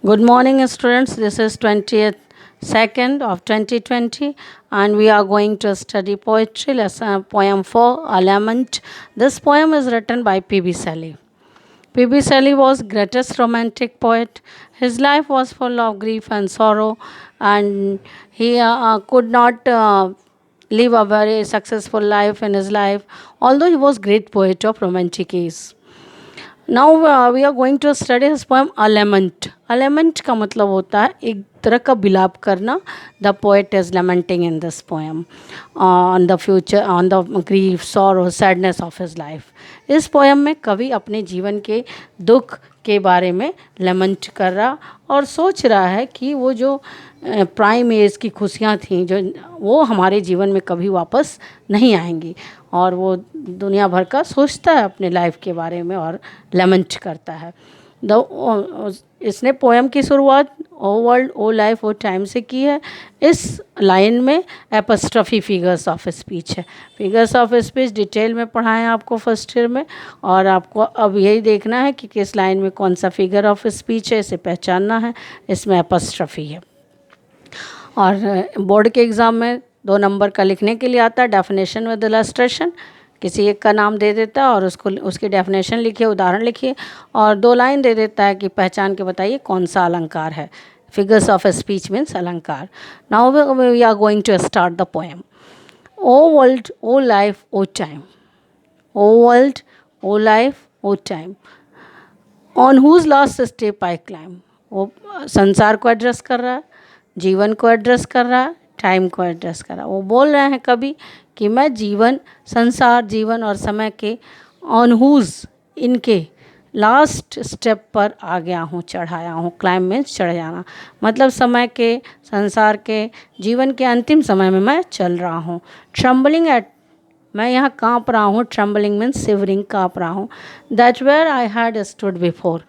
Good morning, students. This is 20th second of 2020, and we are going to study poetry lesson poem 4, A Lament. This poem is written by P.B. Shelley. P.B. Shelley was greatest romantic poet. His life was full of grief and sorrow, and he could not live a very successful life in his life, although he was great poet of romantic age. Now we are going to study his poem a lament. A lament का मतलब होता है एक तरह का बिलाप करना. The poet is lamenting in this poem on the future, on the grief, sorrow, sadness of his life. इस पोएम में कवि अपने जीवन के दुख के बारे में लेमेंट कर रहा और सोच रहा है कि वो जो प्राइम एज की खुशियाँ थीं जो वो हमारे जीवन में कभी वापस नहीं आएंगी, और वो दुनिया भर का सोचता है अपने लाइफ के बारे में और लेमेंट करता है. इसने पोएम की शुरुआत ओ world o life o time से की है. इस लाइन में एपस्ट्रफी फिगर्स ऑफ स्पीच है. फिगर्स ऑफ स्पीच डिटेल में पढ़ाएं आपको फर्स्ट ईयर में, और आपको अब यही देखना है कि किस लाइन में कौन सा फिगर ऑफ स्पीच है, इसे पहचानना है. इसमें एपस्ट्रफी है. और बोर्ड के एग्ज़ाम में 2 नंबर का लिखने के लिए आता है डेफिनेशन विद इलस्ट्रेशन. किसी एक का नाम दे देता है और उसको उसकी डेफिनेशन लिखिए, उदाहरण लिखिए, और 2 लाइन दे देता है कि पहचान के बताइए कौन सा अलंकार है. फिगर्स ऑफ स्पीच मीन्स अलंकार. Now we are going to start the poem. O world o life o time. O world o life o time, on whose last step I climb. वो संसार को एड्रेस कर रहा है, जीवन को address कर रहा है, टाइम को एड्रेस कर रहा है. वो बोल रहे हैं कभी कि मैं जीवन, संसार, जीवन और समय के ऑन हुज, इनके लास्ट स्टेप पर आ गया हूँ, चढ़ाया हूँ. क्लाइम मीन्स चढ़ जाना, मतलब समय के, संसार के, जीवन के अंतिम समय में मैं चल रहा हूँ. ट्रम्बलिंग एट, मैं यहाँ काँप रहा हूँ. ट्रम्बलिंग मीन्स सिवरिंग, काँप रहा हूँ. That where I had stood before,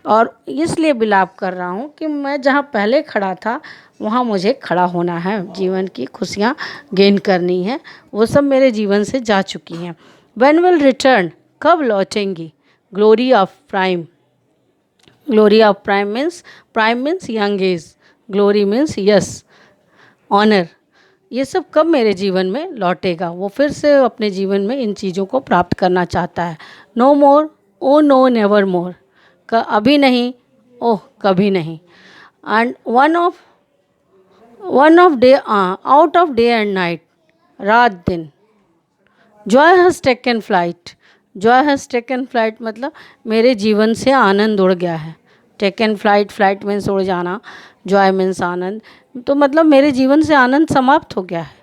और इसलिए बिलाप कर रहा हूँ कि मैं जहाँ पहले खड़ा था वहाँ मुझे खड़ा होना है. जीवन की खुशियाँ गेन करनी है, वो सब मेरे जीवन से जा चुकी हैं. व्हेन विल रिटर्न, कब लौटेंगी. Glory of prime. Glory of prime means young age. Glory means yes, honour. ये सब कब मेरे जीवन में लौटेगा. वो फिर से अपने जीवन में इन चीज़ों को प्राप्त करना चाहता है. नो मोर, ओ नो, नेवर मोर. अभी नहीं, ओह कभी नहीं. And one of day, out of day and night, रात दिन. Joy has taken flight. Joy has taken flight मतलब मेरे जीवन से आनंद उड़ गया है. टेकन फ्लाइट, फ्लाइट मीन्स उड़ जाना, जॉय मीन्स आनंद, तो मतलब मेरे जीवन से आनंद समाप्त हो गया है.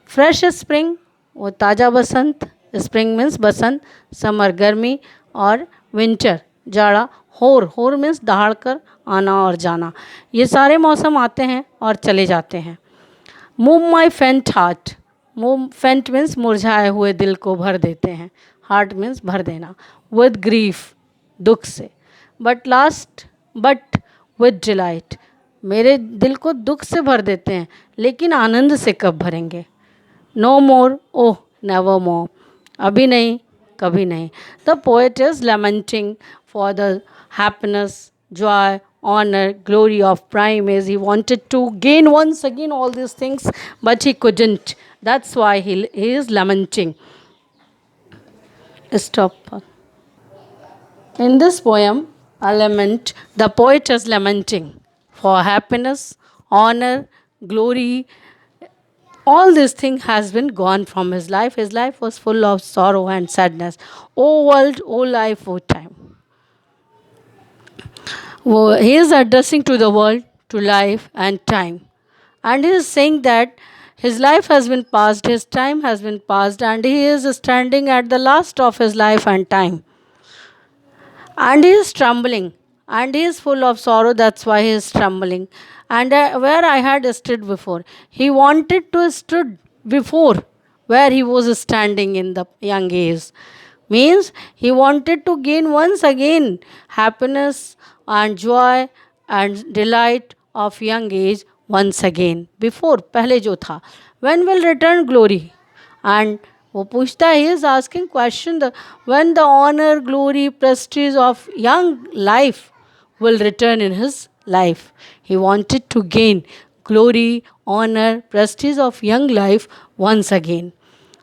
फ्रेश स्प्रिंग, वो ताज़ा बसंत. स्प्रिंग मीन्स बसंत, समर गर्मी, और विंटर जाड़ा. होर, होर मीन्स दहाड़ कर आना और जाना. ये सारे मौसम आते हैं और चले जाते हैं. मूव माई फेंट हार्ट. मूव, फेंट मीन्स मुरझाए हुए दिल को भर देते हैं. हार्ट मीन्स भर देना. विद ग्रीफ, दुख से. बट विद डिलाइट, मेरे दिल को दुख से भर देते हैं, लेकिन आनंद से कब भरेंगे. नो मोर, ओह नेवर मोर. अभी नहीं, कभी नहीं. The poet is lamenting for the happiness, joy, honor, glory of prime age. He wanted to gain once again all these things, but he couldn't. That's why he is lamenting. Stop. In this poem, A Lament, the poet is lamenting for happiness, honor, glory. All these things has been gone from his life. His life was full of sorrow and sadness. O world, O life, O time. He is addressing to the world, to life and time. And he is saying that his life has been passed, his time has been passed, and he is standing at the last of his life and time. And he is trembling, and he is full of sorrow, that's why he is trembling. And where I had stood before, he wanted to stood before where he was standing in the young age. Means he wanted to gain once again happiness and joy and delight of young age once again. Before, पहले जो था. When will return glory? And वो पूछता है, he is asking question, when the honor, glory, prestige of young life will return in his life. He wanted to gain glory, honor, prestige of young life once again.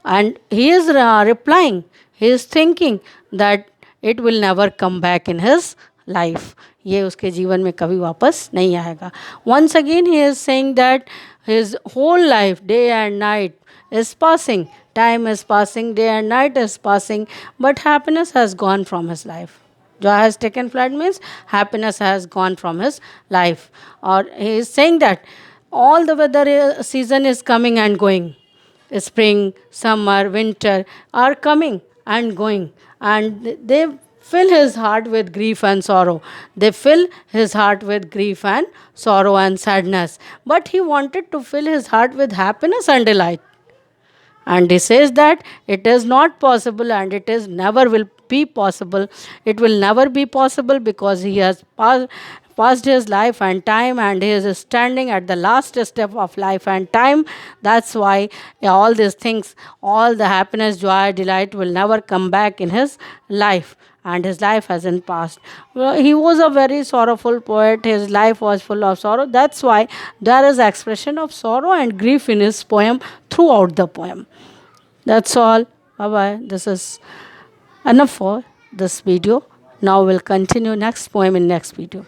And he is replying, he is thinking that it will never come back in his life. ये उसके जीवन में कभी वापस नहीं आएगा. Once again he is saying that his whole life, day and night, is passing. Time is passing, day and night is passing, but happiness has gone from his life. Joy has taken flight means happiness has gone from his life. Or he is saying that all the weather season is coming and going. Spring, summer, winter are coming and going, and they fill his heart with grief and sorrow. They fill his heart with grief and sorrow and sadness. But he wanted to fill his heart with happiness and delight. And he says that it is not possible and it is never will be possible. It will never be possible because he has passed his life and time, and he is standing at the last step of life and time. That's why all these things, all the happiness, joy, delight will never come back in his life, and his life hasn't passed. Well, he was a very sorrowful poet. His life was full of sorrow. That's why there is expression of sorrow and grief in his poem throughout the poem. That's all. Bye bye. This is enough for this video. Now we'll continue next poem in next video.